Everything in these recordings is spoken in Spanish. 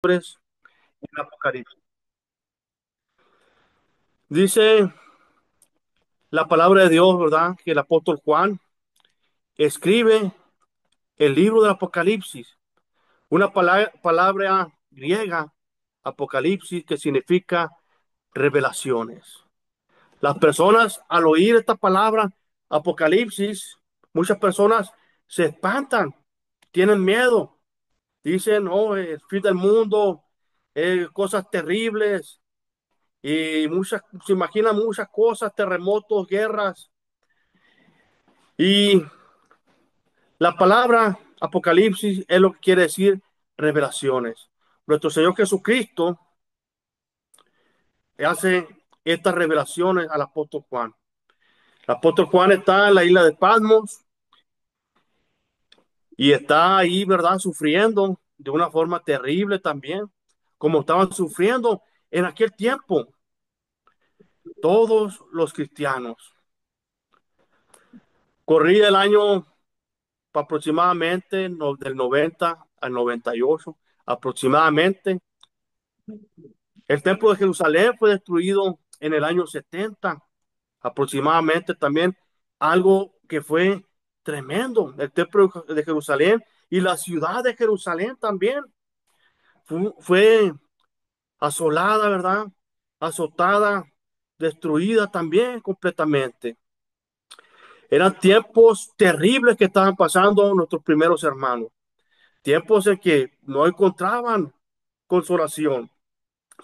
En Apocalipsis. Dice la palabra de Dios, ¿verdad? Que el apóstol Juan escribe el libro del Apocalipsis, una palabra griega, Apocalipsis, que significa revelaciones. Las personas al oír esta palabra, Apocalipsis, muchas personas se espantan, tienen miedo, dicen, oh, el fin del mundo, cosas terribles, y muchas, se imaginan muchas cosas, terremotos, guerras. Y la palabra Apocalipsis es lo que quiere decir revelaciones. Nuestro Señor Jesucristo hace estas revelaciones al apóstol Juan. El apóstol Juan está en la isla de Patmos y está ahí, ¿verdad? Sufriendo de una forma terrible también, como estaban sufriendo en aquel tiempo todos los cristianos. Corría el año aproximadamente del 90 al 98 aproximadamente. El templo de Jerusalén fue destruido en el año 70 aproximadamente también, algo que fue tremendo. El templo de Jerusalén y la ciudad de Jerusalén también fue asolada, ¿verdad? Azotada, destruida también completamente. Eran tiempos terribles que estaban pasando nuestros primeros hermanos. Tiempos en que no encontraban consolación,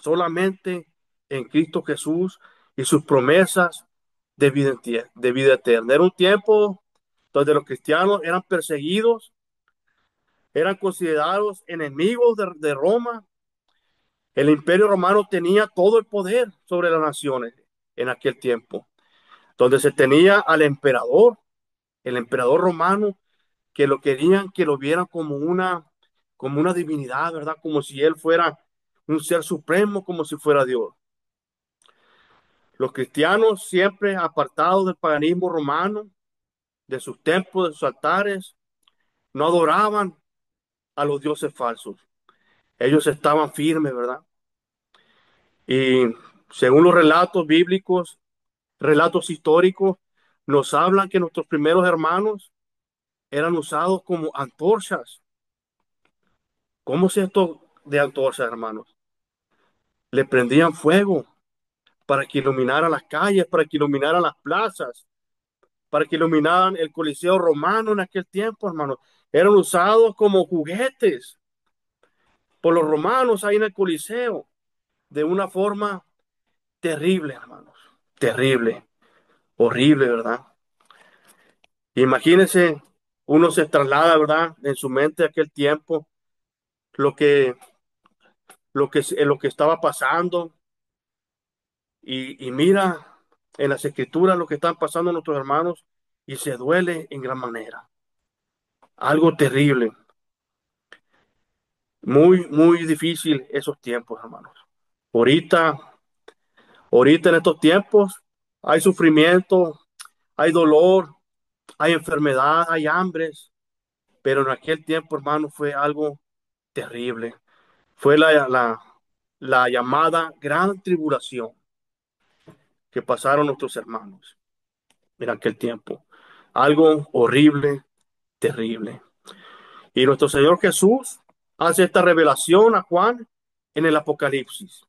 solamente en Cristo Jesús y sus promesas de vida eterna. Era un tiempo donde los cristianos eran perseguidos, eran considerados enemigos de Roma. El imperio romano tenía todo el poder sobre las naciones en aquel tiempo, donde se tenía al emperador, el emperador romano, que lo querían, que lo vieran como una divinidad, ¿verdad? Como si él fuera un ser supremo, como si fuera Dios. Los cristianos, siempre apartados del paganismo romano, de sus templos, de sus altares, no adoraban a los dioses falsos. Ellos estaban firmes, ¿verdad? Y según los relatos bíblicos, relatos históricos, nos hablan que nuestros primeros hermanos eran usados como antorchas. ¿Cómo es esto de antorchas, hermanos? Le prendían fuego para que iluminaran las calles, para que iluminaran las plazas, para que iluminaran el Coliseo romano en aquel tiempo, hermanos. Eran usados como juguetes por los romanos ahí en el Coliseo de una forma terrible, hermanos. Terrible, horrible, ¿verdad? Imagínense, uno se traslada, ¿verdad? En su mente aquel tiempo, lo que, lo que estaba pasando y mira en las escrituras lo que están pasando nuestros hermanos y se duele en gran manera. Algo terrible, muy, muy difícil esos tiempos, hermanos. Ahorita, ahorita en estos tiempos hay sufrimiento, hay dolor, hay enfermedad, hay hambres, pero en aquel tiempo, hermano, fue algo terrible. Fue la llamada gran tribulación que pasaron nuestros hermanos en aquel tiempo. Algo horrible, terrible. Y nuestro Señor Jesús hace esta revelación a Juan en el Apocalipsis.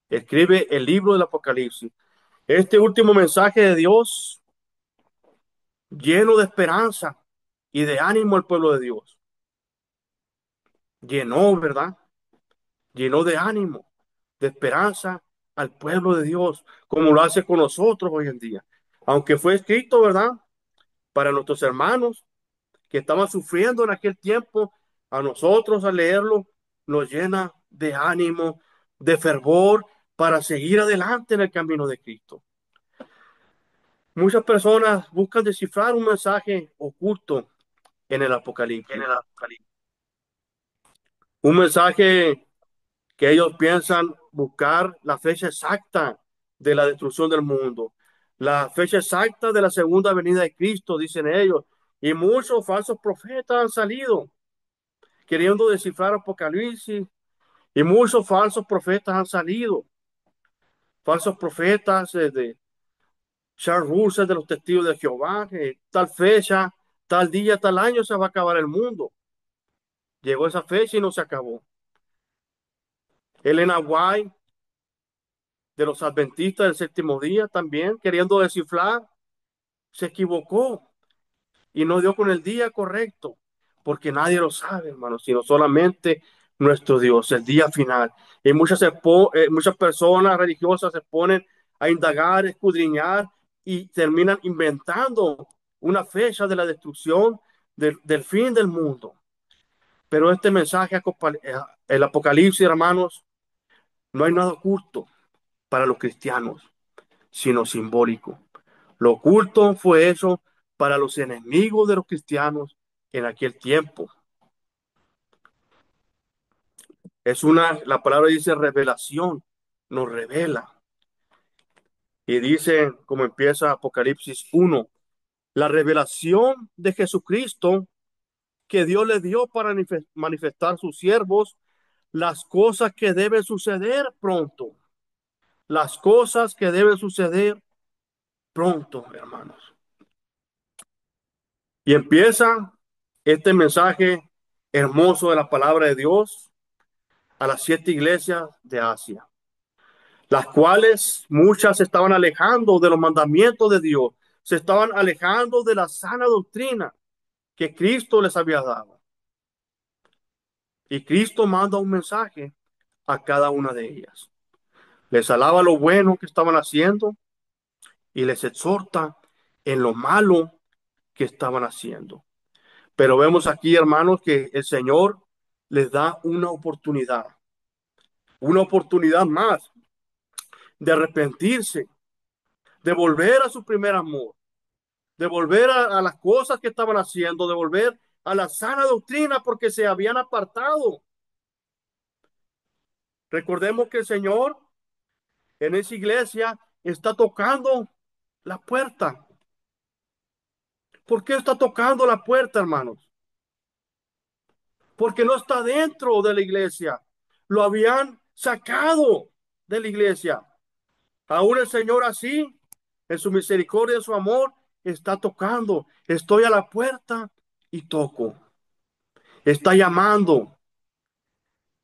Escribe el libro del Apocalipsis. Este último mensaje de Dios lleno de esperanza y de ánimo al pueblo de Dios. Llenó, ¿verdad? Llenó de ánimo, de esperanza al pueblo de Dios, como lo hace con nosotros hoy en día. Aunque fue escrito, ¿verdad? Para nuestros hermanos que estaban sufriendo en aquel tiempo, a nosotros al leerlo nos llena de ánimo, de fervor para seguir adelante en el camino de Cristo. Muchas personas buscan descifrar un mensaje oculto en el En Apocalipsis, el Apocalipsis. un mensaje que ellos piensan buscar la fecha exacta de la destrucción del mundo, la fecha exacta de la segunda venida de Cristo, dicen ellos, y muchos falsos profetas han salido queriendo descifrar Apocalipsis Y muchos falsos profetas han salido, falsos profetas de Charles Russell, de los testigos de Jehová, que tal fecha, tal día, tal año se va a acabar el mundo. Llegó esa fecha y no se acabó. Elena White, de los adventistas del séptimo día, también queriendo descifrar, se equivocó y no dio con el día correcto, porque nadie lo sabe, hermano, sino solamente nuestro Dios, el día final. Y muchas personas religiosas se ponen a indagar, escudriñar y terminan inventando una fecha de la destrucción del fin del mundo. Pero este mensaje, el Apocalipsis, hermanos, no hay nada oculto para los cristianos, sino simbólico. Lo oculto fue eso para los enemigos de los cristianos en aquel tiempo. La palabra dice revelación, nos revela. Y dice, como empieza Apocalipsis 1, la revelación de Jesucristo que Dios le dio para manifestar a sus siervos las cosas que deben suceder pronto. Las cosas que deben suceder pronto, hermanos. Y empieza este mensaje hermoso de la palabra de Dios a las 7 iglesias de Asia, las cuales muchas se estaban alejando de los mandamientos de Dios, se estaban alejando de la sana doctrina que Cristo les había dado. Y Cristo manda un mensaje a cada una de ellas. Les alaba lo bueno que estaban haciendo y les exhorta en lo malo que estaban haciendo. Pero vemos aquí, hermanos, que el Señor les da una oportunidad más de arrepentirse, de volver a su primer amor, de volver a las cosas que estaban haciendo, de volver a la sana doctrina porque se habían apartado. Recordemos que el Señor en esa iglesia está tocando la puerta. ¿Por qué está tocando la puerta, hermanos? Porque no está dentro de la iglesia. Lo habían sacado de la iglesia. Aún el Señor así, en su misericordia, en su amor, está tocando. Estoy a la puerta y toco. Está llamando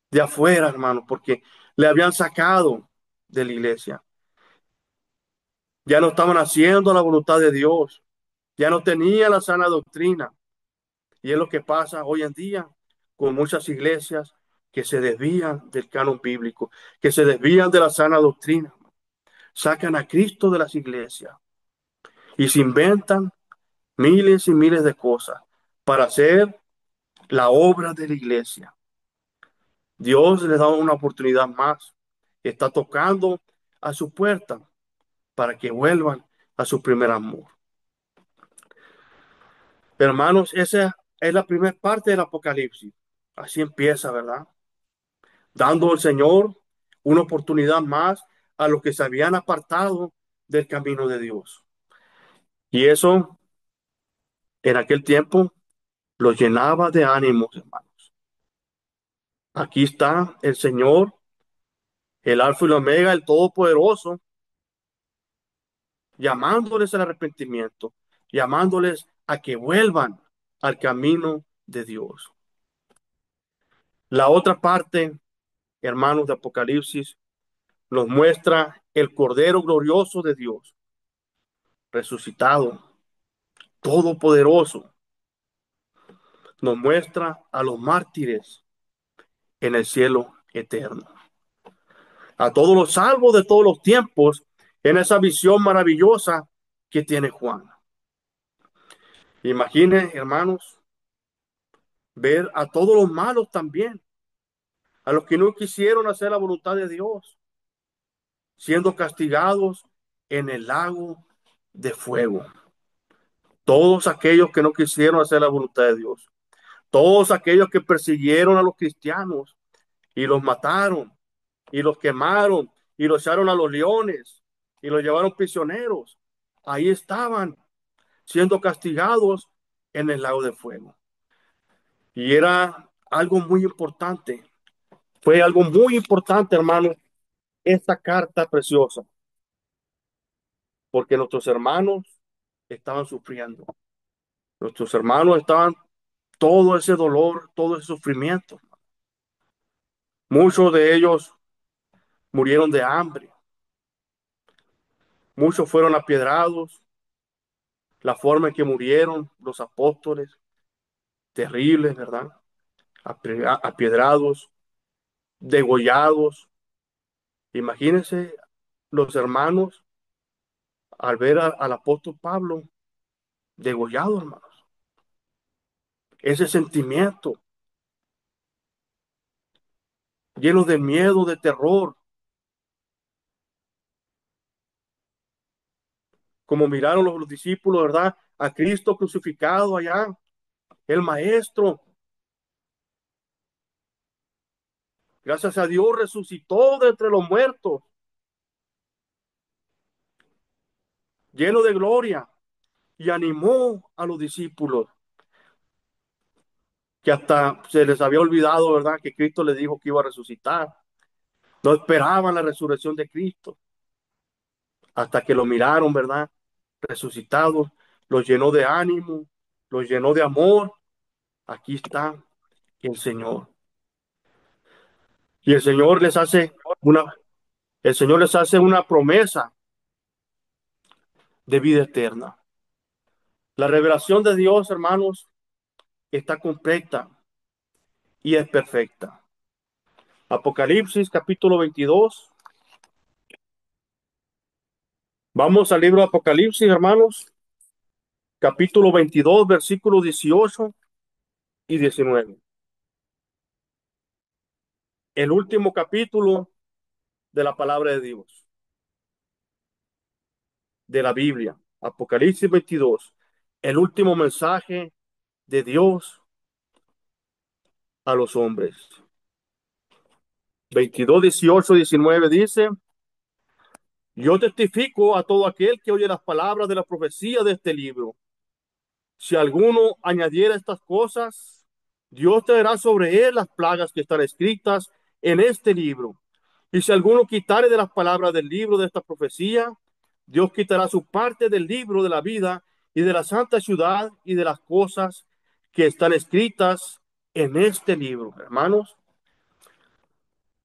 de afuera, hermano, porque le habían sacado de la iglesia. Ya no estaban haciendo la voluntad de Dios. Ya no tenía la sana doctrina. Y es lo que pasa hoy en día con muchas iglesias que se desvían del canon bíblico, que se desvían de la sana doctrina. Sacan a Cristo de las iglesias y se inventan miles y miles de cosas para hacer la obra de la iglesia. Dios les da una oportunidad más. Está tocando a su puerta para que vuelvan a su primer amor. Hermanos, esa es la primera parte del Apocalipsis. Así empieza, ¿verdad? Dando al Señor una oportunidad más a los que se habían apartado del camino de Dios. Y eso en aquel tiempo los llenaba de ánimos, hermanos. Aquí está el Señor, el Alfa y el Omega, el Todopoderoso, llamándoles al arrepentimiento, llamándoles a que vuelvan al camino de Dios. La otra parte, hermanos de Apocalipsis, nos muestra el Cordero glorioso de Dios, resucitado, todopoderoso. Nos muestra a los mártires en el cielo eterno, a todos los salvos de todos los tiempos en esa visión maravillosa que tiene Juan. Imaginen, hermanos, ver a todos los malos también, a los que no quisieron hacer la voluntad de Dios, siendo castigados en el lago de fuego. Todos aquellos que no quisieron hacer la voluntad de Dios, todos aquellos que persiguieron a los cristianos y los mataron y los quemaron y los echaron a los leones y los llevaron prisioneros. Ahí estaban siendo castigados en el lago de fuego. Y era algo muy importante Fue algo muy importante, hermano, esta carta preciosa, porque nuestros hermanos estaban sufriendo. Nuestros hermanos estaban todo ese dolor, todo ese sufrimiento. Muchos de ellos murieron de hambre, muchos fueron apiedrados, la forma en que murieron los apóstoles, terribles, ¿verdad? Apiedrados, degollados. Imagínense los hermanos al ver al apóstol Pablo degollado, hermanos. Ese sentimiento lleno de miedo, de terror, como miraron los discípulos, ¿verdad? A Cristo crucificado allá, el Maestro, gracias a Dios, resucitó de entre los muertos, lleno de gloria, y animó a los discípulos, que hasta se les había olvidado, ¿verdad? Que Cristo les dijo que iba a resucitar. No esperaban la resurrección de Cristo, hasta que lo miraron, ¿verdad? Resucitado, los llenó de ánimo, los llenó de amor. Aquí está el Señor. Y una, el Señor les hace una promesa de vida eterna. La revelación de Dios, hermanos, está completa y es perfecta. Apocalipsis capítulo 22. Vamos al libro de Apocalipsis, hermanos, capítulo 22, versículos 18 y 19. El último capítulo de la palabra de Dios, de la Biblia. Apocalipsis 22, el último mensaje de Dios a los hombres. 22, 18, 19 dice: Yo testifico a todo aquel que oye las palabras de la profecía de este libro. Si alguno añadiera estas cosas, Dios traerá sobre él las plagas que están escritas en este libro. Y si alguno quitare de las palabras del libro de esta profecía, Dios quitará su parte del libro de la vida y de la santa ciudad y de las cosas que están escritas en este libro. Hermanos,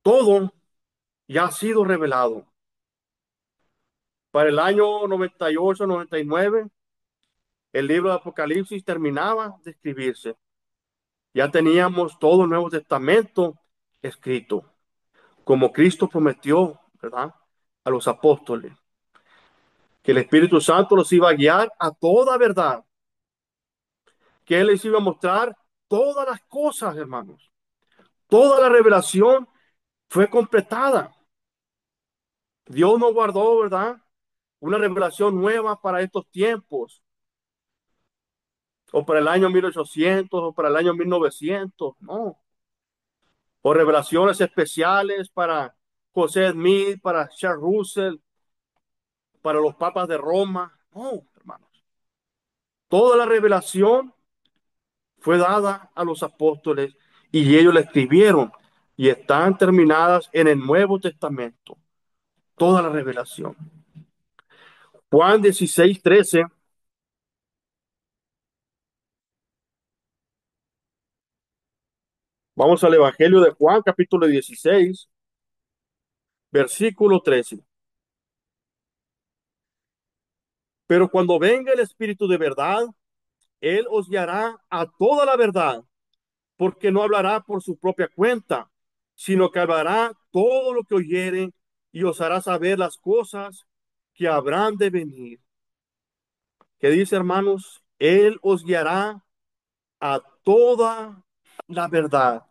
todo ya ha sido revelado. Para el año 98, 99, el libro de Apocalipsis terminaba de escribirse. Ya teníamos todo el Nuevo Testamento escrito, como Cristo prometió, ¿verdad? A los apóstoles, que el Espíritu Santo los iba a guiar a toda verdad, que Él les iba a mostrar todas las cosas, hermanos. Toda la revelación fue completada. Dios nos guardó, ¿verdad? Una revelación nueva para estos tiempos, o para el año 1800, o para el año 1900, no. O revelaciones especiales para José Smith, para Charles Russell, para los papas de Roma. No, hermanos. Toda la revelación fue dada a los apóstoles y ellos la escribieron y están terminadas en el Nuevo Testamento. Toda la revelación. Juan 16, 13. Vamos al Evangelio de Juan, capítulo 16, versículo 13. Pero cuando venga el Espíritu de verdad, Él os guiará a toda la verdad, porque no hablará por su propia cuenta, sino que hablará todo lo que oyere y os hará saber las cosas que habrán de venir. ¿Qué dice, hermanos? Él os guiará a toda la verdad,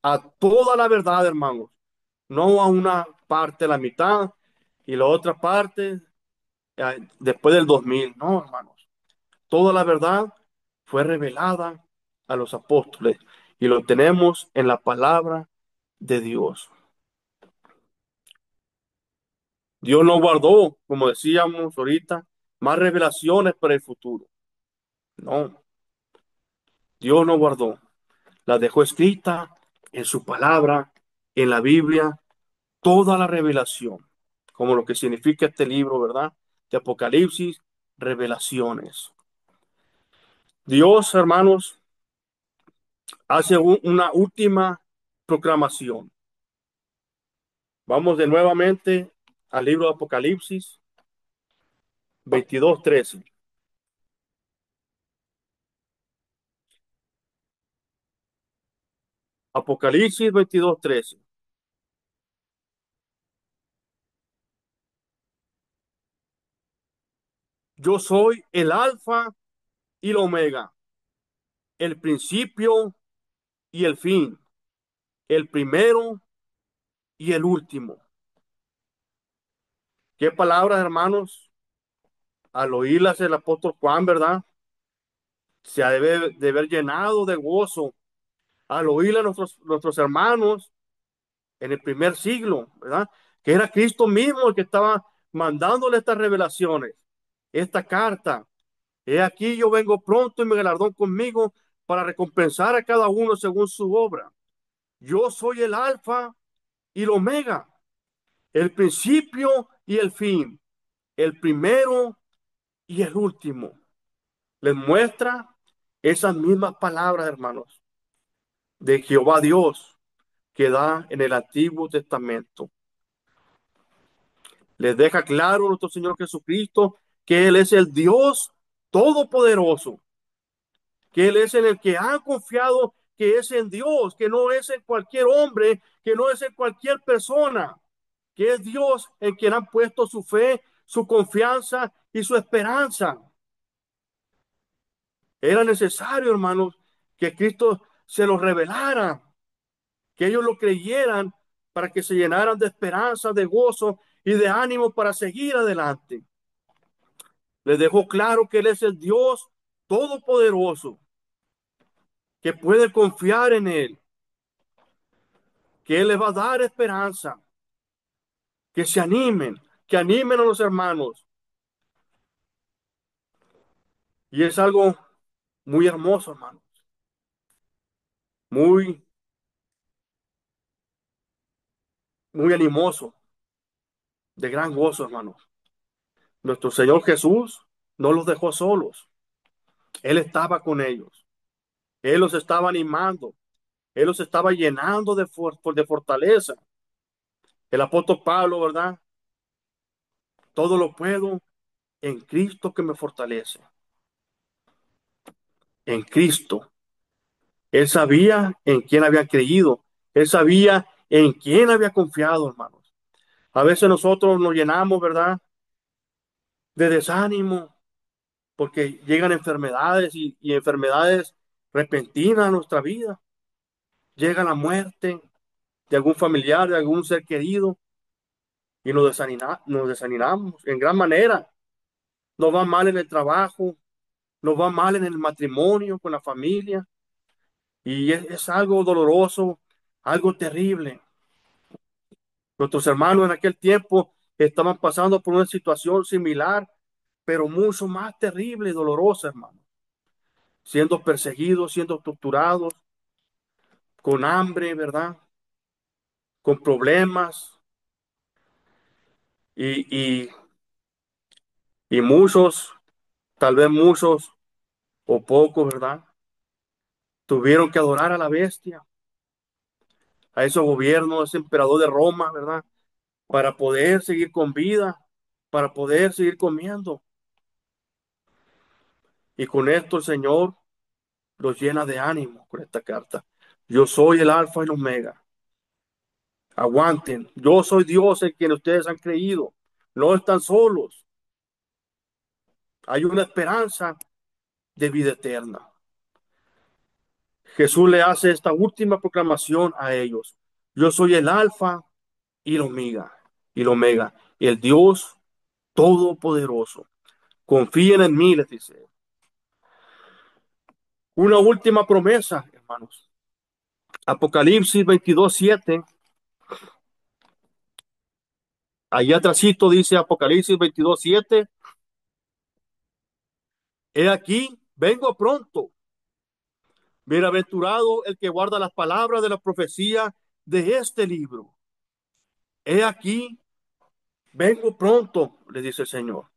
a toda la verdad, hermanos, no a una parte, la mitad, y la otra parte después del 2000, no, hermanos. Toda la verdad fue revelada a los apóstoles y lo tenemos en la palabra de Dios. Dios no guardó, como decíamos ahorita, más revelaciones para el futuro. No, Dios no guardó. Las dejó escrita en su palabra, en la Biblia toda la revelación, como lo que significa este libro, ¿verdad? De Apocalipsis, revelaciones. Dios, hermanos, hace una última proclamación. Vamos de nuevamente al libro de Apocalipsis 22:13. Apocalipsis 22:13. Yo soy el alfa y el omega, el principio y el fin, el primero y el último. Qué palabras, hermanos, al oírlas el apóstol Juan, ¿verdad? Se ha de ver llenado de gozo al oírle a nuestros hermanos en el primer siglo, ¿verdad? Que era Cristo mismo el que estaba mandándole estas revelaciones, esta carta. He aquí yo vengo pronto y mi galardón conmigo para recompensar a cada uno según su obra. Yo soy el alfa y el omega, el principio y el fin, el primero y el último. Les muestra esas mismas palabras, hermanos, de Jehová Dios que da en el Antiguo Testamento. Les deja claro nuestro Señor Jesucristo que Él es el Dios todopoderoso, que Él es en el que han confiado, que es en Dios, que no es en cualquier hombre, que no es en cualquier persona, que es Dios en quien han puesto su fe, su confianza y su esperanza. Era necesario, hermanos, que Cristo se lo revelara, que ellos lo creyeran para que se llenaran de esperanza, de gozo y de ánimo para seguir adelante. Les dejó claro que Él es el Dios todopoderoso, que puede confiar en Él, que Él les va a dar esperanza, que se animen, que animen a los hermanos. Y es algo muy hermoso, hermanos, muy, muy animoso, de gran gozo, hermanos. Nuestro Señor Jesús no los dejó solos. Él estaba con ellos. Él los estaba animando. Él los estaba llenando de fortaleza. El apóstol Pablo, ¿verdad? Todo lo puedo en Cristo que me fortalece. En Cristo. Él sabía en quién había creído. Él sabía en quién había confiado, hermanos. A veces nosotros nos llenamos, ¿verdad? De desánimo porque llegan enfermedades y enfermedades repentinas a nuestra vida. Llega la muerte de algún familiar, de algún ser querido y nos desanimamos en gran manera. Nos va mal en el trabajo, nos va mal en el matrimonio, con la familia y es algo doloroso, algo terrible. Nuestros hermanos en aquel tiempo estaban pasando por una situación similar, pero mucho más terrible y dolorosa, hermano. Siendo perseguidos, siendo torturados, con hambre, ¿verdad? Con problemas y, y, y muchos, tal vez muchos o pocos, ¿verdad? Tuvieron que adorar a la bestia, a esos gobiernos, ese emperador de Roma, ¿verdad? Para poder seguir con vida, para poder seguir comiendo. Y con esto el Señor los llena de ánimo con esta carta. Yo soy el alfa y el omega. Aguanten. Yo soy Dios en quien ustedes han creído. No están solos. Hay una esperanza de vida eterna. Jesús le hace esta última proclamación a ellos. Yo soy el alfa y el omega, el Dios todopoderoso. Confíen en mí, les dice. Una última promesa, hermanos. Apocalipsis 22:7. Allá atrásito dice Apocalipsis 22:7. He aquí, vengo pronto. Bienaventurado el que guarda las palabras de la profecía de este libro. He aquí, vengo pronto, le dice el Señor.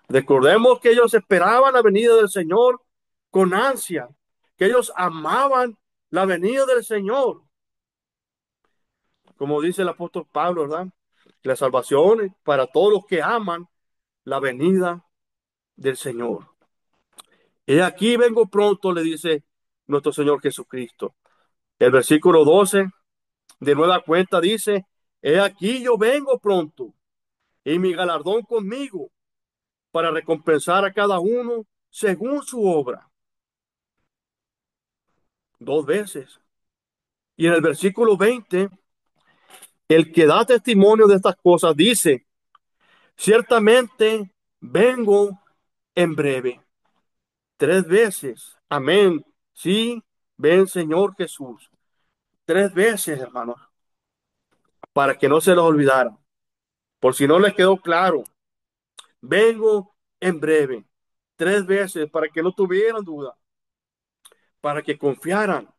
Recordemos que ellos esperaban la venida del Señor con ansia, que ellos amaban la venida del Señor, como dice el apóstol Pablo, ¿verdad? La salvación es para todos los que aman la venida del Señor. He aquí vengo pronto, le dice nuestro Señor Jesucristo. El versículo 12 de nueva cuenta dice, he aquí yo vengo pronto y mi galardón conmigo para recompensar a cada uno según su obra. Dos veces. Y en el versículo 20, el que da testimonio de estas cosas dice, ciertamente vengo en breve. Tres veces. Amén. Sí, ven Señor Jesús. Tres veces, hermanos, para que no se los olvidara. Por si no les quedó claro, vengo en breve. Tres veces para que no tuvieran duda, para que confiaran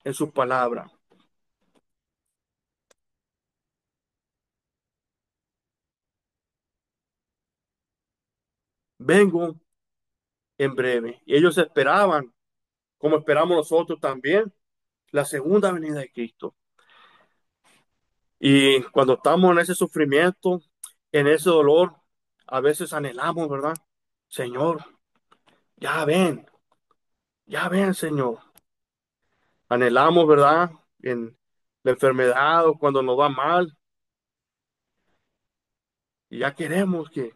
en su palabra. Vengo en breve. Y ellos esperaban, como esperamos nosotros también, la segunda venida de Cristo. Y cuando estamos en ese sufrimiento, en ese dolor, a veces anhelamos, ¿verdad? Señor, ya ven, Señor. Anhelamos, ¿verdad? En la enfermedad o cuando nos va mal, y ya queremos que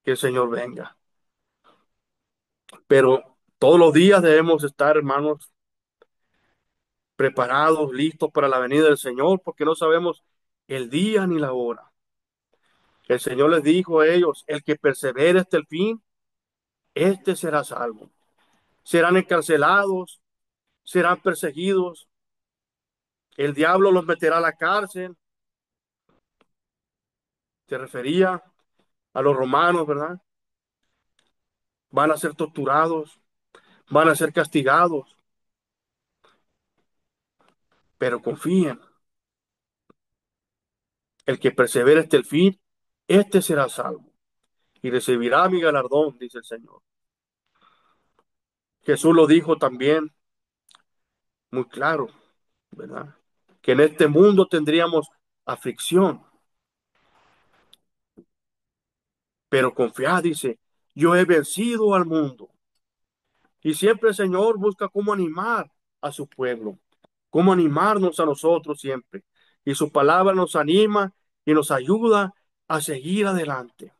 el Señor venga. Pero todos los días debemos estar, hermanos, preparados, listos para la venida del Señor, porque no sabemos el día ni la hora. El Señor les dijo a ellos, el que persevere hasta el fin, este será salvo. Serán encarcelados, serán perseguidos, el diablo los meterá a la cárcel. Se refería a los romanos, ¿verdad? Van a ser torturados, van a ser castigados, pero confíen, el que persevere hasta el fin, este será salvo y recibirá mi galardón, dice el Señor. Jesús lo dijo también muy claro, ¿verdad? Que en este mundo tendríamos aflicción, pero confiad, dice, yo he vencido al mundo. Y siempre el Señor busca cómo animar a su pueblo, cómo animarnos a nosotros siempre. Y su palabra nos anima y nos ayuda a seguir adelante.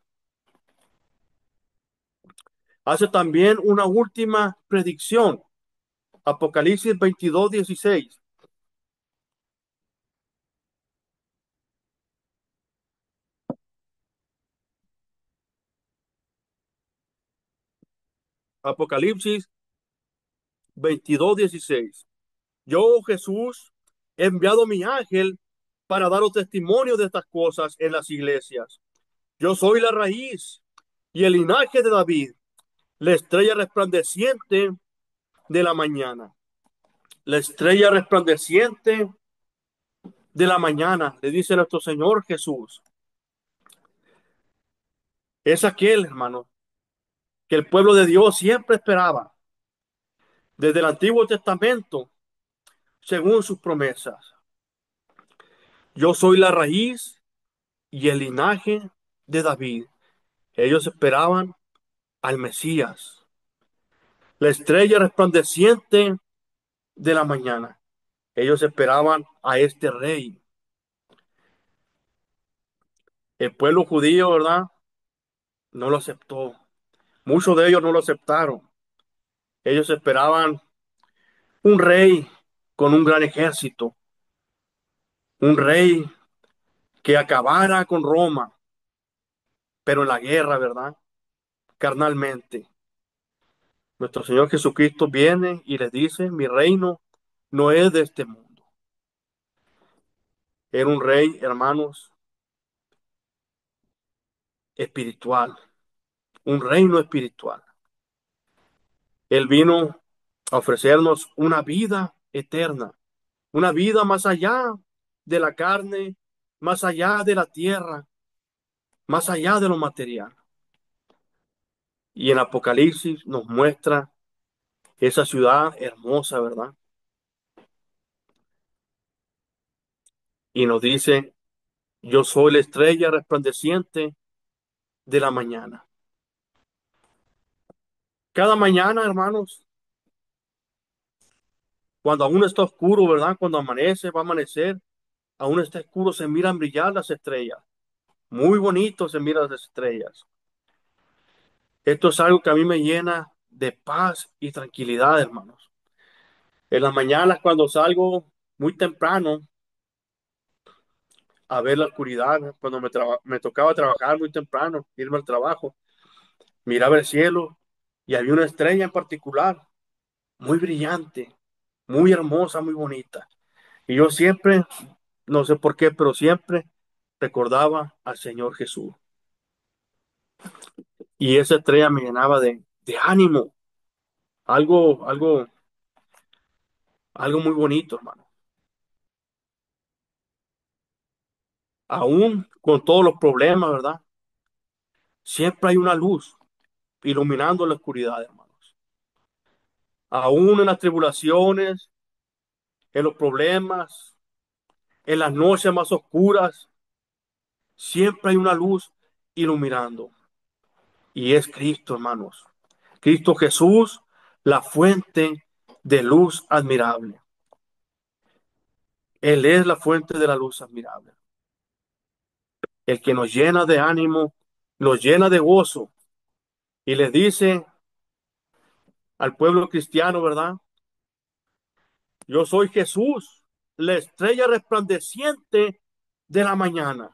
Hace también una última predicción. Apocalipsis 22:16. Apocalipsis 22:16. Yo, Jesús, he enviado mi ángel para daros testimonio de estas cosas en las iglesias. Yo soy la raíz y el linaje de David, la estrella resplandeciente de la mañana. La estrella resplandeciente de la mañana, le dice nuestro Señor Jesús. Es aquel, hermano, que el pueblo de Dios siempre esperaba desde el Antiguo Testamento, según sus promesas. Yo soy la raíz y el linaje de David. Ellos esperaban al Mesías, la estrella resplandeciente de la mañana. Ellos esperaban a este rey. El pueblo judío, ¿verdad? No lo aceptó. Muchos de ellos no lo aceptaron. Ellos esperaban un rey con un gran ejército, un rey que acabara con Roma, pero en la guerra, ¿verdad? Carnalmente. Nuestro Señor Jesucristo viene y les dice, mi reino no es de este mundo. Era un rey, hermanos, espiritual, un reino espiritual. Él vino a ofrecernos una vida eterna, una vida más allá de la carne, más allá de la tierra, más allá de lo material. Y en Apocalipsis nos muestra esa ciudad hermosa, ¿verdad? Y nos dice, yo soy la estrella resplandeciente de la mañana. Cada mañana, hermanos, cuando aún está oscuro, ¿verdad? Cuando amanece, va a amanecer, aún está oscuro, se miran brillar las estrellas. Muy bonito se miran las estrellas. Esto es algo que a mí me llena de paz y tranquilidad, hermanos. En las mañanas, cuando salgo muy temprano a ver la oscuridad, ¿no? Cuando me tocaba trabajar muy temprano, irme al trabajo, miraba el cielo y había una estrella en particular, muy brillante, muy hermosa, muy bonita. Y yo siempre, no sé por qué, pero siempre recordaba al Señor Jesús. Y esa estrella me llenaba de ánimo, algo, algo, algo muy bonito, hermano. Aún con todos los problemas, ¿verdad? Siempre hay una luz iluminando la oscuridad, hermanos. Aún en las tribulaciones, en los problemas, en las noches más oscuras, siempre hay una luz iluminando. Y es Cristo, hermanos. Cristo Jesús, la fuente de luz admirable. Él es la fuente de la luz admirable. El que nos llena de ánimo, nos llena de gozo. Y les dice al pueblo cristiano, ¿verdad? Yo soy Jesús, la estrella resplandeciente de la mañana.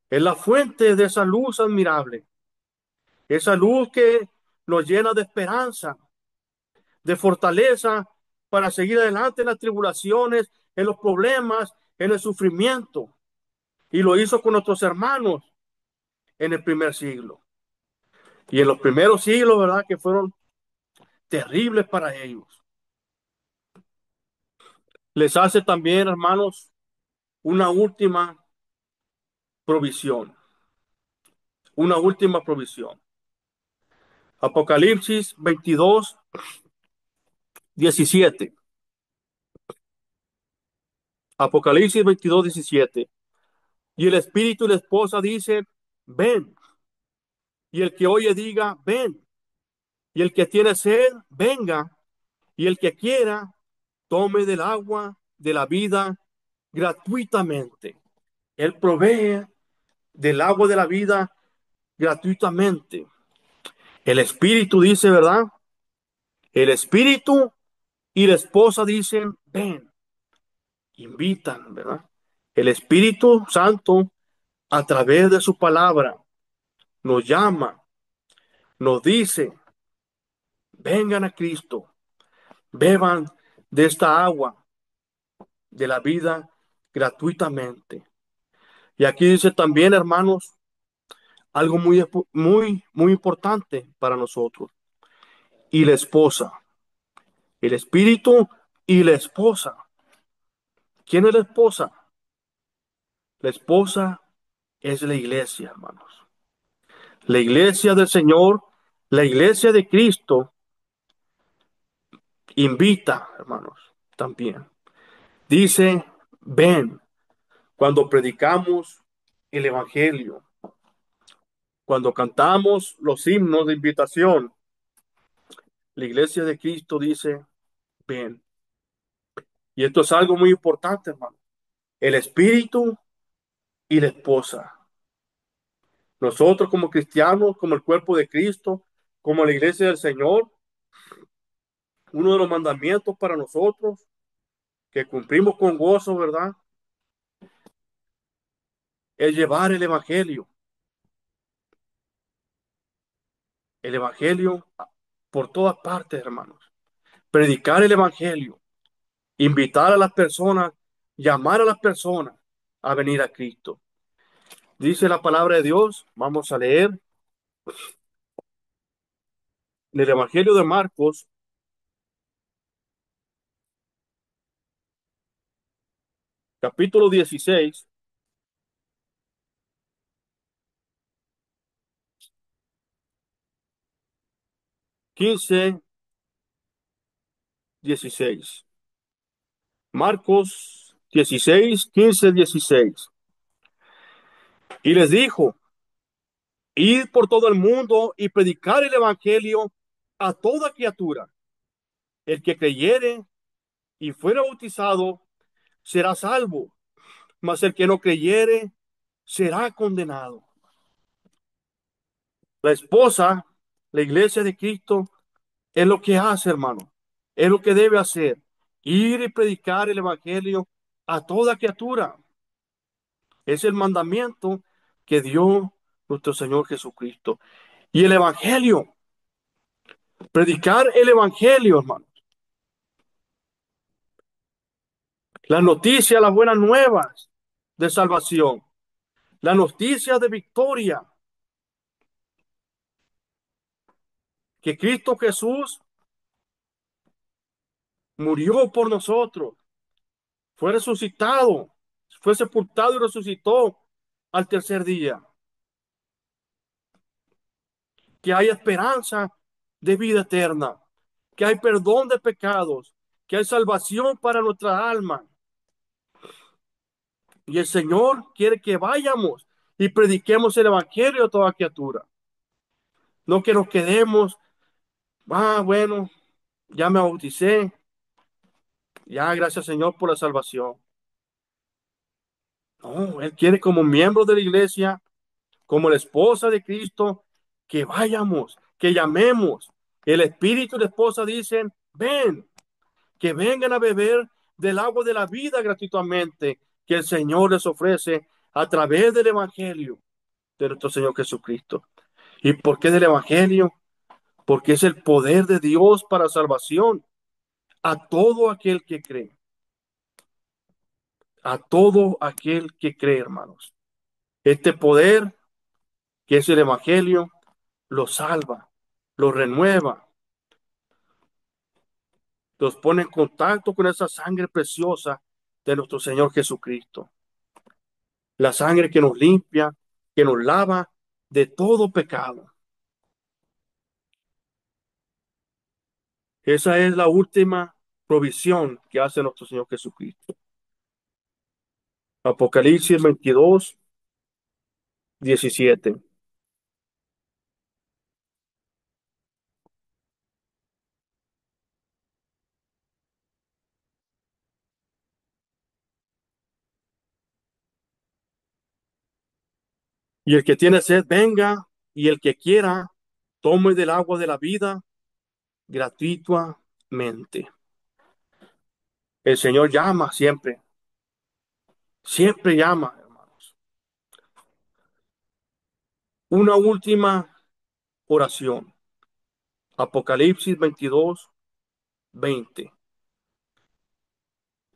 Es la fuente de esa luz admirable. Esa luz que nos llena de esperanza, de fortaleza para seguir adelante en las tribulaciones, en los problemas, en el sufrimiento. Y lo hizo con nuestros hermanos en el primer siglo. Y en los primeros siglos, ¿verdad? Que fueron terribles para ellos. Les hace también, hermanos, una última provisión. Una última provisión. Apocalipsis 22:17. Apocalipsis 22:17. Y el espíritu y la esposa dicen, ven. Y el que oye diga, ven. Y el que tiene sed, venga. Y el que quiera, tome del agua de la vida gratuitamente. Él provee del agua de la vida gratuitamente. El espíritu dice, ¿verdad? El espíritu y la esposa dicen, ven, invitan, ¿verdad? El Espíritu Santo, a través de su palabra, nos llama, nos dice, vengan a Cristo, beban de esta agua de la vida gratuitamente. Y aquí dice también, hermanos, algo muy importante para nosotros. Y la esposa, el espíritu y la esposa. ¿Quién es la esposa? La esposa es la iglesia, hermanos. La iglesia del Señor, la iglesia de Cristo, invita, hermanos, también. Dice, ven, cuando predicamos el Evangelio, cuando cantamos los himnos de invitación, la iglesia de Cristo dice, ven. Y esto es algo muy importante, hermano. El espíritu y la esposa. Nosotros como cristianos, como el cuerpo de Cristo, como la iglesia del Señor, uno de los mandamientos para nosotros que cumplimos con gozo, ¿verdad? Es llevar el evangelio por todas partes, hermanos. Predicar el evangelio, invitar a las personas, llamar a las personas a venir a Cristo. Dice la palabra de Dios, vamos a leer en el Evangelio de Marcos, capítulo 16, 15, 16. Marcos 16, 15, 16. Y les dijo, id por todo el mundo y predicar el evangelio a toda criatura. El que creyere y fuera bautizado será salvo, mas el que no creyere será condenado. La esposa, la iglesia de Cristo, es lo que hace, hermano. Es lo que debe hacer. Ir y predicar el evangelio a toda criatura. Es el mandamiento que dio nuestro Señor Jesucristo. Y el evangelio, predicar el evangelio, hermano. Las noticias, las buenas nuevas de salvación. Las noticias de victoria. Que Cristo Jesús murió por nosotros. Fue resucitado. Fue sepultado y resucitó al tercer día. Que hay esperanza de vida eterna. Que hay perdón de pecados. Que hay salvación para nuestra alma. Y el Señor quiere que vayamos y prediquemos el evangelio a toda criatura. No que nos quedemos, bueno, ya me bauticé, ya gracias Señor por la salvación. No, Él quiere como miembros de la iglesia, como la esposa de Cristo, que vayamos, que llamemos. El Espíritu y la esposa dicen, ven, que vengan a beber del agua de la vida gratuitamente que el Señor les ofrece a través del Evangelio de nuestro Señor Jesucristo. ¿Y por qué del Evangelio? Porque es el poder de Dios para salvación a todo aquel que cree, a todo aquel que cree, hermanos. Este poder, que es el Evangelio, lo salva, lo renueva, los pone en contacto con esa sangre preciosa de nuestro Señor Jesucristo. La sangre que nos limpia, que nos lava de todo pecado. Esa es la última provisión que hace nuestro Señor Jesucristo. Apocalipsis 22, 17. Y el que tiene sed, venga, y el que quiera, tome del agua de la vida gratuitamente. El Señor llama siempre, siempre llama, hermanos. Una última oración. Apocalipsis 22, 20.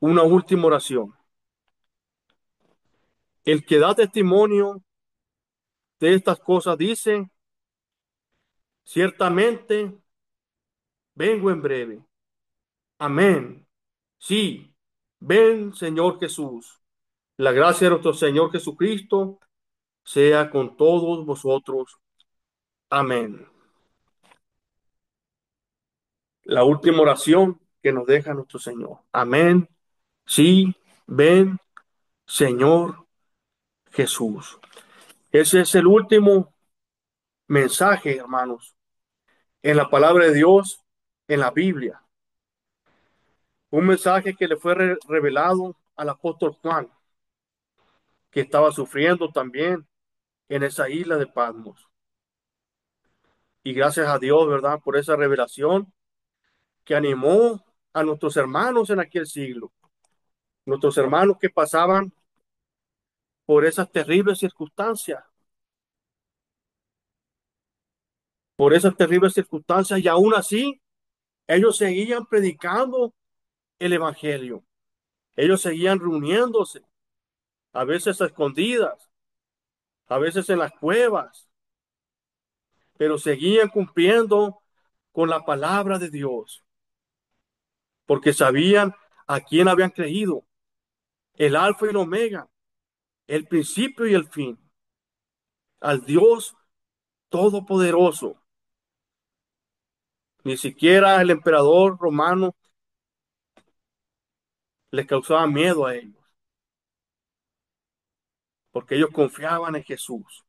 Una última oración. El que da testimonio de estas cosas dice, ciertamente vengo en breve. Amén. Sí, ven, Señor Jesús. La gracia de nuestro Señor Jesucristo sea con todos vosotros. Amén. La última oración que nos deja nuestro Señor. Amén. Sí, ven, Señor Jesús. Ese es el último mensaje, hermanos, en la palabra de Dios, en la Biblia. Un mensaje que le fue revelado al apóstol Juan, que estaba sufriendo también en esa isla de Patmos. Y gracias a Dios, ¿verdad? Por esa revelación que animó a nuestros hermanos en aquel siglo. Nuestros hermanos que pasaban por esas terribles circunstancias, y aún así ellos seguían predicando el evangelio. Ellos seguían reuniéndose, a veces a escondidas, a veces en las cuevas, pero seguían cumpliendo con la palabra de Dios, porque sabían a quién habían creído, el alfa y el omega, el principio y el fin, al Dios todopoderoso. Ni siquiera el emperador romano les causaba miedo a ellos, porque ellos confiaban en Jesús,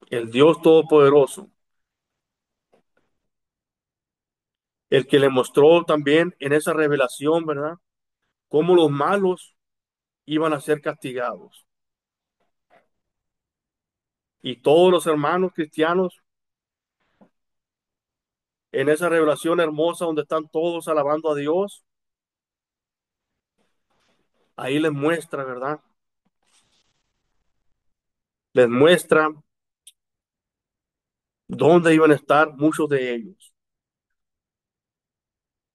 el Dios todopoderoso, el que le mostró también en esa revelación, ¿verdad? Cómo los malos iban a ser castigados. Y todos los hermanos cristianos, en esa revelación hermosa donde están todos alabando a Dios, ahí les muestra, ¿verdad? Les muestra dónde iban a estar muchos de ellos.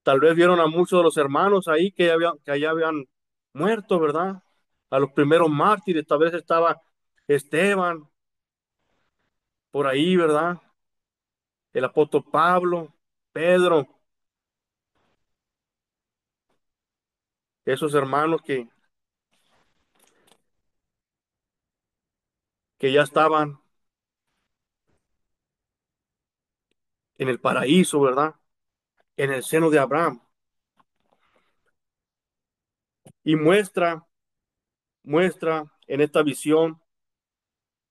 Tal vez vieron a muchos de los hermanos ahí que allá habían muerto, ¿verdad? A los primeros mártires, tal vez estaba Esteban por ahí, ¿verdad? El apóstol Pablo, Pedro, esos hermanos que ya estaban en el paraíso, ¿verdad? En el seno de Abraham. Y muestra en esta visión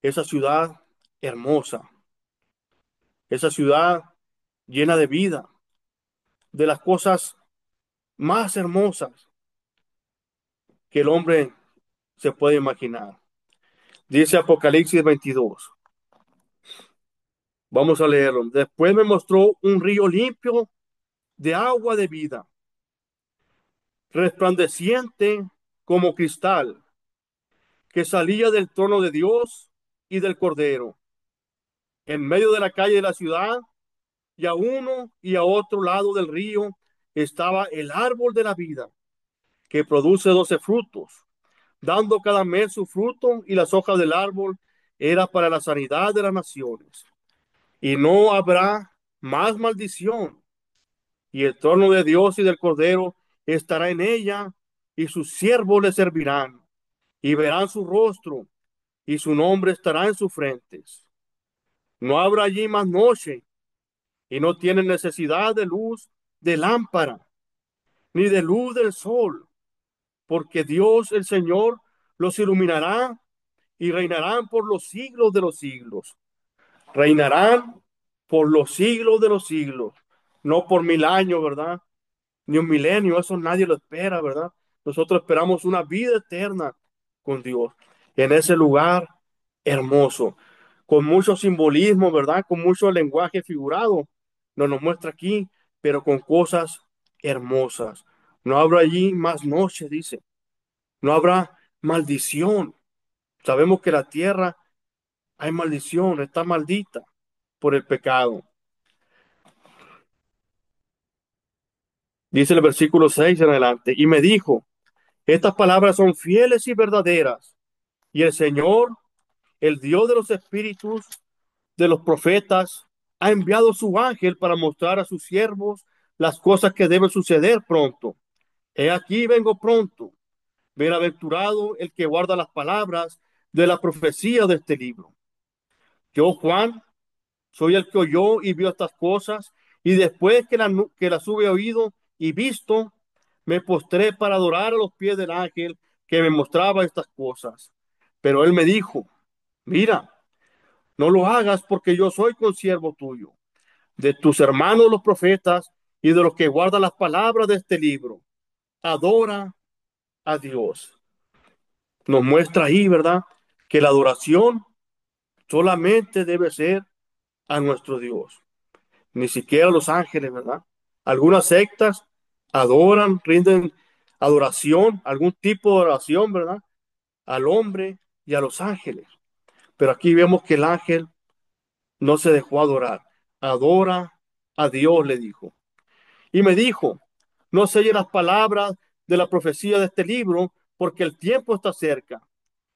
esa ciudad hermosa, esa ciudad llena de vida, de las cosas más hermosas que el hombre se puede imaginar. Dice Apocalipsis 22. Vamos a leerlo. Después me mostró un río limpio de agua de vida, resplandeciente como cristal, que salía del trono de Dios y del Cordero. En medio de la calle de la ciudad, y a uno y a otro lado del río, estaba el árbol de la vida, que produce 12 frutos, dando cada mes su fruto, y las hojas del árbol era para la sanidad de las naciones. Y no habrá más maldición, y el trono de Dios y del Cordero estará en ella, y sus siervos le servirán, y verán su rostro, y su nombre estará en sus frentes. No habrá allí más noche, y no tienen necesidad de luz de lámpara, ni de luz del sol, porque Dios el Señor los iluminará, y reinarán por los siglos de los siglos. Reinarán por los siglos de los siglos, no por 1000 años, ¿verdad? Ni un milenio, eso nadie lo espera, ¿verdad? Nosotros esperamos una vida eterna con Dios, en ese lugar hermoso, con mucho simbolismo, ¿verdad? Con mucho lenguaje figurado, nos muestra aquí, pero con cosas hermosas. No habrá allí más noche, dice. No habrá maldición. Sabemos que la tierra hay maldición, está maldita por el pecado. Dice el versículo 6 en adelante, y me dijo, estas palabras son fieles y verdaderas, y el Señor, el Dios de los espíritus de los profetas, ha enviado su ángel para mostrar a sus siervos las cosas que deben suceder pronto. He aquí vengo pronto. Bienaventurado el que guarda las palabras de la profecía de este libro. Yo, Juan, soy el que oyó y vio estas cosas, y después que las hube oído y visto, me postré para adorar a los pies del ángel que me mostraba estas cosas. Pero él me dijo, mira, no lo hagas porque yo soy consiervo tuyo, de tus hermanos los profetas y de los que guardan las palabras de este libro. Adora a Dios. Nos muestra ahí, ¿verdad? Que la adoración solamente debe ser a nuestro Dios. Ni siquiera los ángeles, ¿verdad? Algunas sectas adoran, rinden adoración, algún tipo de oración, ¿verdad? Al hombre y a los ángeles. Pero aquí vemos que el ángel no se dejó adorar. Adora a Dios, le dijo. Y me dijo, no selle las palabras de la profecía de este libro, porque el tiempo está cerca.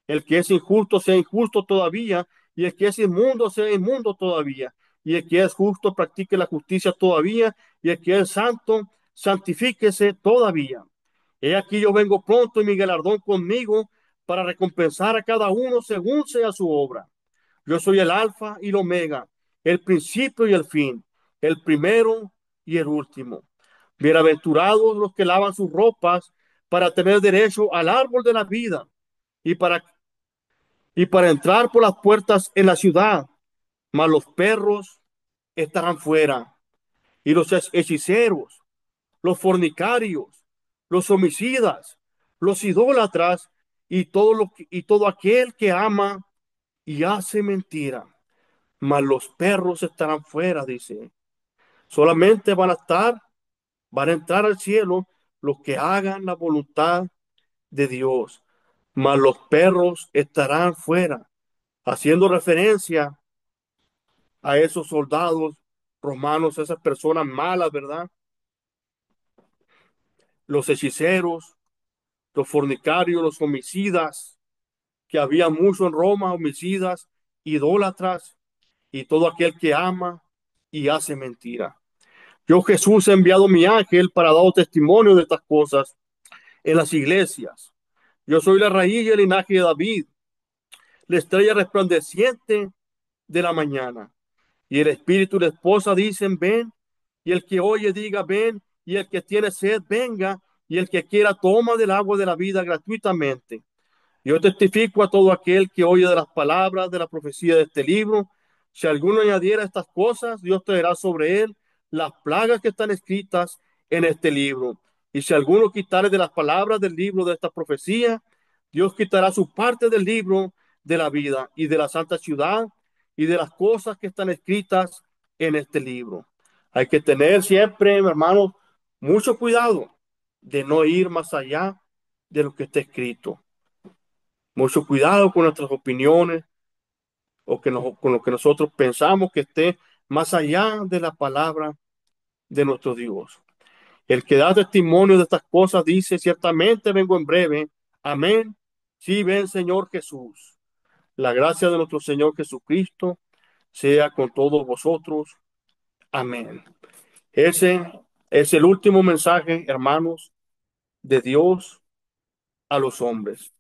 El que es injusto sea injusto todavía, y el que es inmundo sea inmundo todavía, y el que es justo practique la justicia todavía, y el que es santo santifíquese todavía. He aquí yo vengo pronto y mi galardón conmigo para recompensar a cada uno según sea su obra. Yo soy el alfa y el omega, el principio y el fin, el primero y el último. Bienaventurados los que lavan sus ropas para tener derecho al árbol de la vida y para entrar por las puertas en la ciudad. Mas los perros estarán fuera, y los hechiceros, los fornicarios, los homicidas, los idólatras y todo aquel que ama y hace mentira. Mas los perros estarán fuera, dice. Solamente van a entrar al cielo los que hagan la voluntad de Dios. Mas los perros estarán fuera, haciendo referencia a esos soldados romanos, esas personas malas, ¿verdad? Los hechiceros, los fornicarios, los homicidas, que había mucho en Roma, homicidas, idólatras y todo aquel que ama y hace mentira. Yo, Jesús, he enviado mi ángel para dar testimonio de estas cosas en las iglesias. Yo soy la raíz y el linaje de David, la estrella resplandeciente de la mañana. Y el espíritu y la esposa dicen, ven, y el que oye diga, ven, y el que tiene sed, venga, y el que quiera toma del agua de la vida gratuitamente. Yo testifico a todo aquel que oye de las palabras de la profecía de este libro. Si alguno añadiera estas cosas, Dios traerá sobre él las plagas que están escritas en este libro. Y si alguno quitare de las palabras del libro de esta profecía, Dios quitará su parte del libro de la vida y de la santa ciudad y de las cosas que están escritas en este libro. Hay que tener siempre, hermanos, mucho cuidado de no ir más allá de lo que está escrito. Mucho cuidado con nuestras opiniones o con lo que nosotros pensamos que esté más allá de la palabra de nuestro Dios. El que da testimonio de estas cosas dice, ciertamente vengo en breve. Amén. Sí, ven, Señor Jesús. La gracia de nuestro Señor Jesucristo sea con todos vosotros. Amén. Ese es el último mensaje, hermanos, de Dios a los hombres.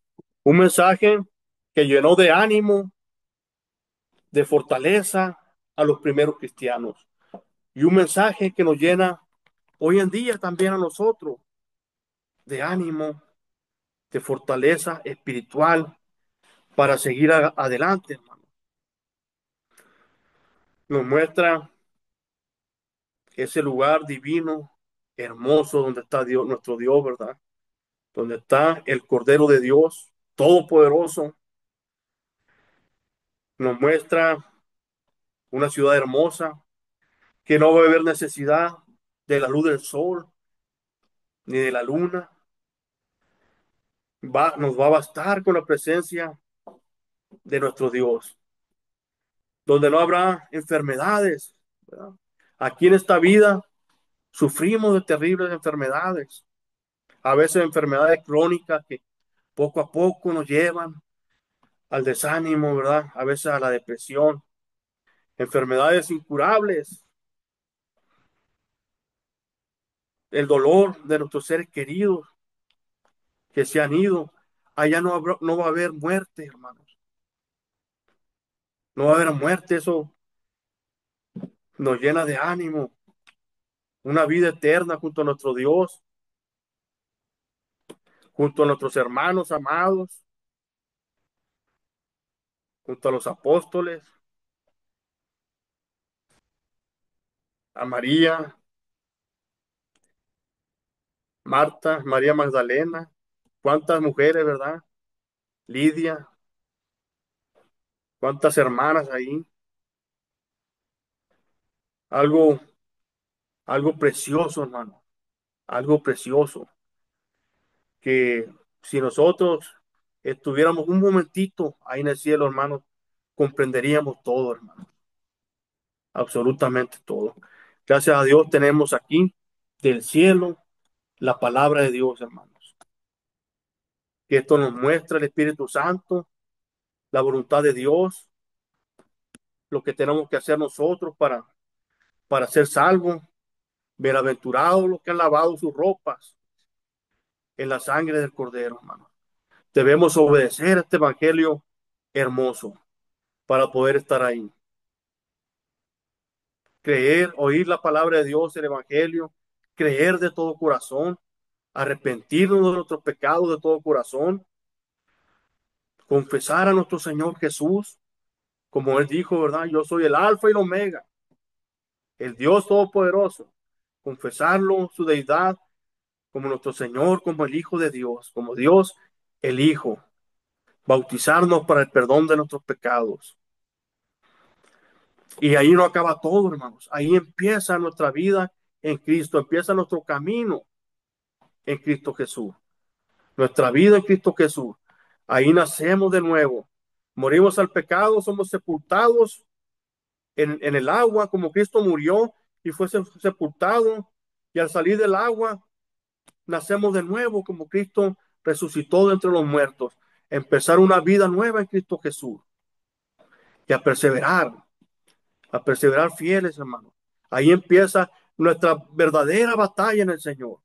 Un mensaje que llenó de ánimo, de fortaleza a los primeros cristianos. Y un mensaje que nos llena hoy en día también a nosotros de ánimo, de fortaleza espiritual para seguir adelante, hermano. Nos muestra ese lugar divino, hermoso, donde está Dios, nuestro Dios, ¿verdad? Donde está el Cordero de Dios, todopoderoso. Nos muestra una ciudad hermosa que no va a haber necesidad de la luz del sol ni de la luna. Nos va a bastar con la presencia de nuestro Dios, donde no habrá enfermedades, ¿verdad? Aquí en esta vida sufrimos de terribles enfermedades, a veces enfermedades crónicas que poco a poco nos llevan al desánimo, ¿verdad? A veces a la depresión, enfermedades incurables, el dolor de nuestros seres queridos que se han ido. Allá no va a haber muerte, hermanos. No va a haber muerte, eso nos llena de ánimo, una vida eterna junto a nuestro Dios, junto a nuestros hermanos amados, junto a los apóstoles, a María, Marta, María Magdalena, cuántas mujeres, ¿verdad? Lidia, cuántas hermanas ahí, algo, algo precioso, hermano, algo precioso, que si nosotros estuviéramos un momentito ahí en el cielo, hermano, comprenderíamos todo, hermano, absolutamente todo. Gracias a Dios tenemos aquí del cielo la palabra de Dios, hermanos. Que esto nos muestra el Espíritu Santo, la voluntad de Dios, lo que tenemos que hacer nosotros para ser salvos. Bienaventurados los que han lavado sus ropas en la sangre del Cordero, hermano. Debemos obedecer este evangelio hermoso para poder estar ahí. Creer, oír la palabra de Dios, el evangelio, creer de todo corazón, arrepentirnos de nuestros pecados de todo corazón, confesar a nuestro Señor Jesús, como Él dijo, ¿verdad? Yo soy el alfa y el omega, el Dios todopoderoso. Confesarlo, su deidad, como nuestro Señor, como el Hijo de Dios, como Dios el Hijo. Bautizarnos para el perdón de nuestros pecados. Y ahí no acaba todo, hermanos. Ahí empieza nuestra vida en Cristo, empieza nuestro camino en Cristo Jesús. Nuestra vida en Cristo Jesús. Ahí nacemos de nuevo. Morimos al pecado, somos sepultados en el agua, como Cristo murió y fue sepultado. Y al salir del agua, nacemos de nuevo, como Cristo resucitó de entre los muertos. Empezar una vida nueva en Cristo Jesús. Y a perseverar fieles, hermanos. Ahí empieza nuestra verdadera batalla en el Señor.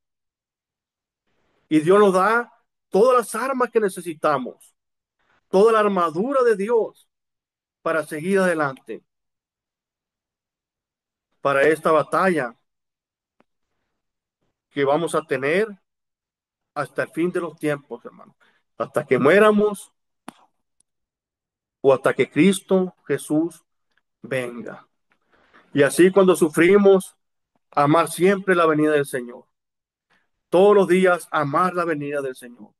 Y Dios nos da todas las armas que necesitamos, toda la armadura de Dios para seguir adelante, para esta batalla que vamos a tener hasta el fin de los tiempos, hermanos. Hasta que muéramos o hasta que Cristo Jesús venga. Y así cuando sufrimos, amar siempre la venida del Señor. Todos los días amar la venida del Señor.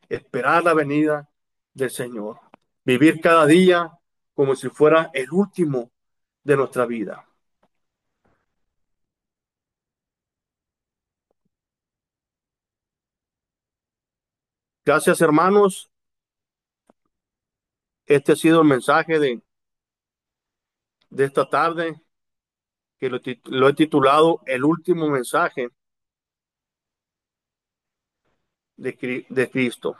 Esperar la venida del Señor. Vivir cada día como si fuera el último de nuestra vida. Gracias, hermanos. Este ha sido el mensaje de esta tarde, que lo he titulado El último mensaje de Cristo.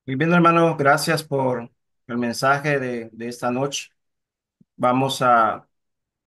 Muy bien, hermano, gracias por el mensaje de esta noche. Vamos a